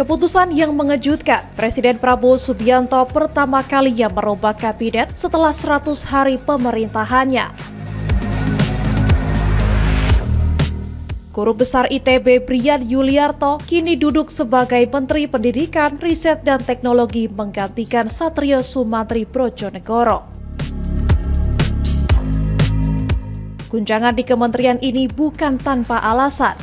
Keputusan yang mengejutkan, Presiden Prabowo Subianto pertama kalinya merombak kabinet setelah 100 hari pemerintahannya. Guru Besar ITB Brian Yuliarto kini duduk sebagai Menteri Pendidikan, Riset dan Teknologi menggantikan Satrio Sumantri Brodjonegoro. Guncangan di kementerian ini bukan tanpa alasan.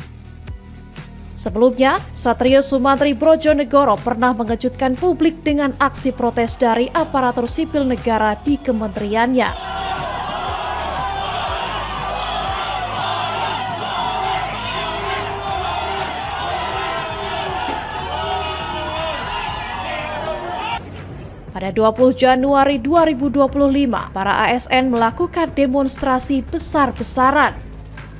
Sebelumnya, Satrio Sumantri Brodjonegoro pernah mengejutkan publik dengan aksi protes dari aparatur sipil negara di kementeriannya. Pada 20 Januari 2025, para ASN melakukan demonstrasi besar-besaran.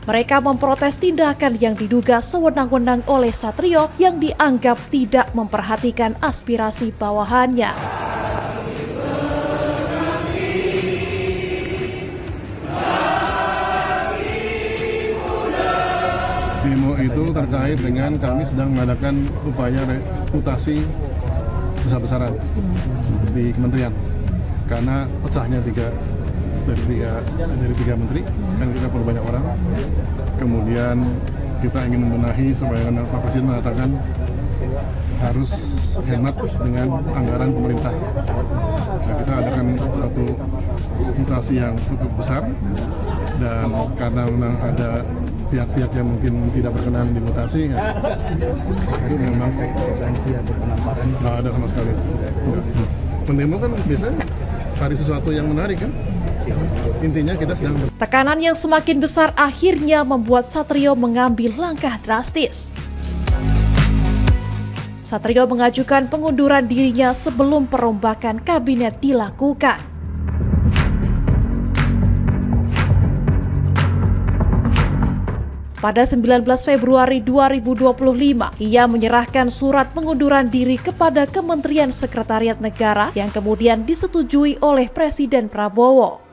Mereka memprotes tindakan yang diduga sewenang-wenang oleh Satrio yang dianggap tidak memperhatikan aspirasi bawahannya. Demo itu terkait dengan kami sedang mengadakan upaya reputasi besar-besaran di kementerian karena pecahnya dari tiga menteri dan kita perlu banyak orang. Kemudian kita ingin membenahi supaya Pak Presiden mengatakan harus hemat dengan anggaran pemerintah. Nah, kita adakan satu mutasi yang cukup besar dan karena memang ada pihak-pihak yang mungkin tidak berkenan di mutasi, itu memang potensi atau penamparan nggak ada sama sekali. Pendemo kan biasanya cari sesuatu yang menarik kan. Intinya kita sedang Tekanan yang semakin besar akhirnya membuat Satrio mengambil langkah drastis. Satrio mengajukan pengunduran dirinya sebelum perombakan kabinet dilakukan. Pada 19 Februari 2025, ia menyerahkan surat pengunduran diri kepada Kementerian Sekretariat Negara yang kemudian disetujui oleh Presiden Prabowo.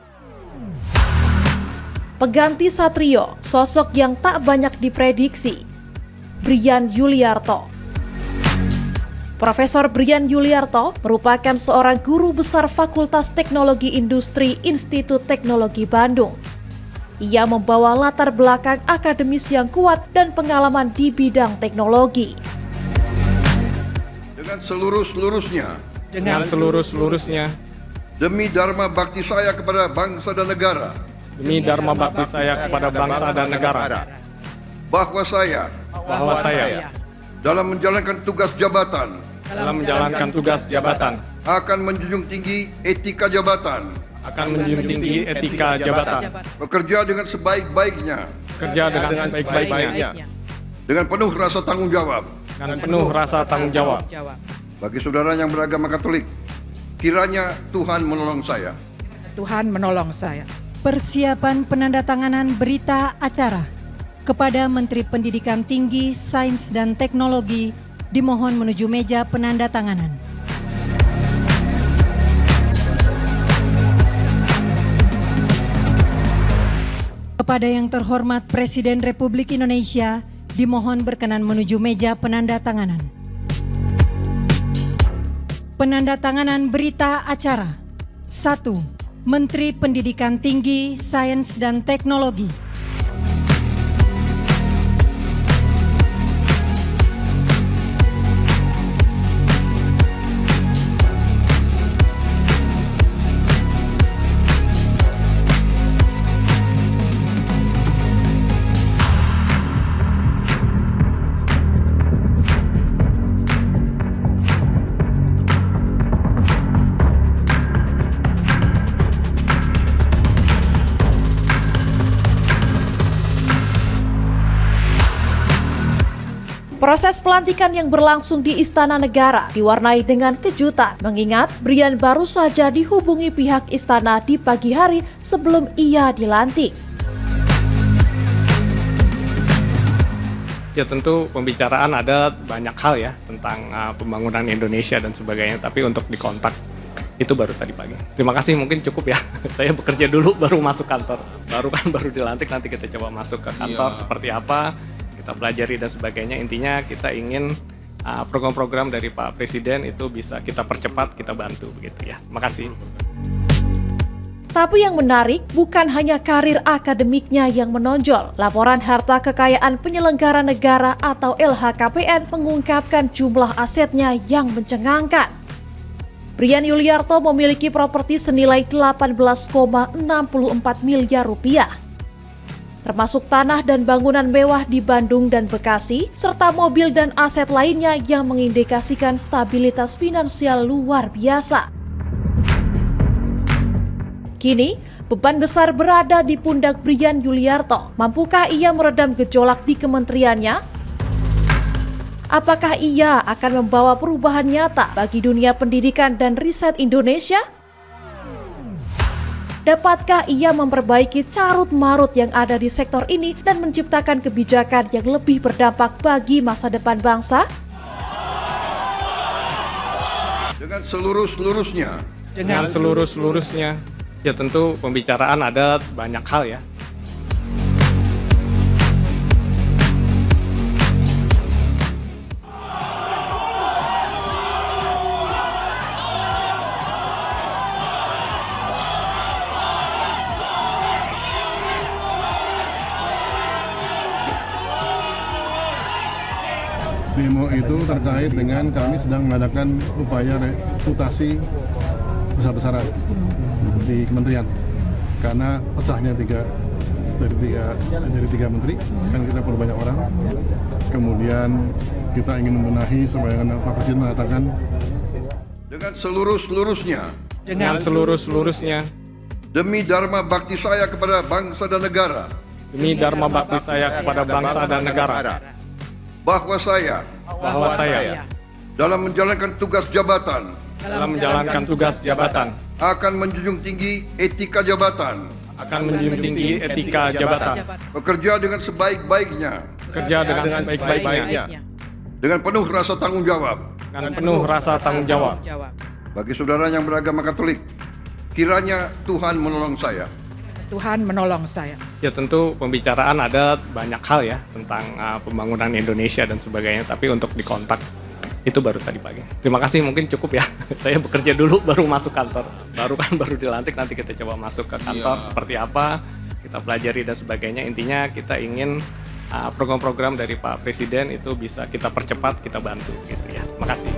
Pengganti Satrio, sosok yang tak banyak diprediksi, Brian Yuliarto. Profesor Brian Yuliarto merupakan seorang guru besar Fakultas Teknologi Industri Institut Teknologi Bandung. Ia membawa latar belakang akademis yang kuat dan pengalaman di bidang teknologi. Dengan seluruh-seluruhnya, demi dharma bakti saya kepada bangsa dan negara, bahwa saya dalam menjalankan tugas jabatan akan menjunjung tinggi etika jabatan, bekerja dengan sebaik-baiknya, dengan penuh rasa tanggung jawab, bagi saudara yang beragama Katolik. Kiranya Tuhan menolong saya. Persiapan penandatanganan berita acara kepada Menteri Pendidikan Tinggi, Sains dan Teknologi dimohon menuju meja penandatanganan. Kepada yang terhormat Presiden Republik Indonesia dimohon berkenan menuju meja penandatanganan. Penandatanganan berita acara 1. Menteri Pendidikan Tinggi, Sains dan Teknologi. Proses pelantikan yang berlangsung di Istana Negara diwarnai dengan kejutan, mengingat Brian baru saja dihubungi pihak istana di pagi hari sebelum ia dilantik. Ya tentu pembicaraan ada banyak hal ya tentang pembangunan Indonesia dan sebagainya, tapi untuk dikontak itu baru tadi pagi. Terima kasih, mungkin cukup ya. Saya bekerja dulu baru masuk kantor. Baru dilantik, nanti kita coba masuk ke kantor seperti apa, kita pelajari dan sebagainya. Intinya kita ingin program-program dari Pak Presiden itu bisa kita percepat, kita bantu begitu ya. Makasih. Tapi yang menarik bukan hanya karir akademiknya yang menonjol. Laporan harta kekayaan penyelenggara negara atau LHKPN mengungkapkan jumlah asetnya yang mencengangkan. Brian Yuliarto memiliki properti senilai 18,64 miliar rupiah. Termasuk tanah dan bangunan mewah di Bandung dan Bekasi, serta mobil dan aset lainnya yang mengindikasikan stabilitas finansial luar biasa. Kini, beban besar berada di pundak Brian Yuliarto. Mampukah ia meredam gejolak di kementeriannya? Apakah ia akan membawa perubahan nyata bagi dunia pendidikan dan riset Indonesia? Dapatkah ia memperbaiki carut-marut yang ada di sektor ini dan menciptakan kebijakan yang lebih berdampak bagi masa depan bangsa? Dengan seluruh-seluruhnya. Dengan seluruh-seluruhnya. Ya tentu pembicaraan ada banyak hal ya. Demo itu terkait dengan kami sedang mengadakan upaya reputasi besar-besaran di kementerian karena pecahnya tiga menteri, kan kita perlu banyak orang. Kemudian kita ingin membenahi supaya Pak Presiden mengatakan Dengan seluruh-seluruhnya. Dengan seluruh-seluruhnya. Demi dharma bakti saya kepada bangsa dan negara. Demi dharma bakti saya kepada bangsa dan negara. Bahwa saya dalam menjalankan tugas jabatan akan menjunjung tinggi etika jabatan, bekerja dengan sebaik-baiknya, dengan penuh rasa tanggung jawab, bagi saudara yang beragama Katolik, kiranya Tuhan menolong saya. Ya tentu pembicaraan ada banyak hal ya tentang pembangunan Indonesia dan sebagainya, tapi untuk dikontak itu baru tadi pagi. Terima kasih, mungkin cukup ya. Saya bekerja dulu baru masuk kantor. Baru dilantik, nanti kita coba masuk ke kantor seperti apa, kita pelajari dan sebagainya. Intinya kita ingin program-program dari Pak Presiden itu bisa kita percepat, kita bantu gitu ya. Makasih.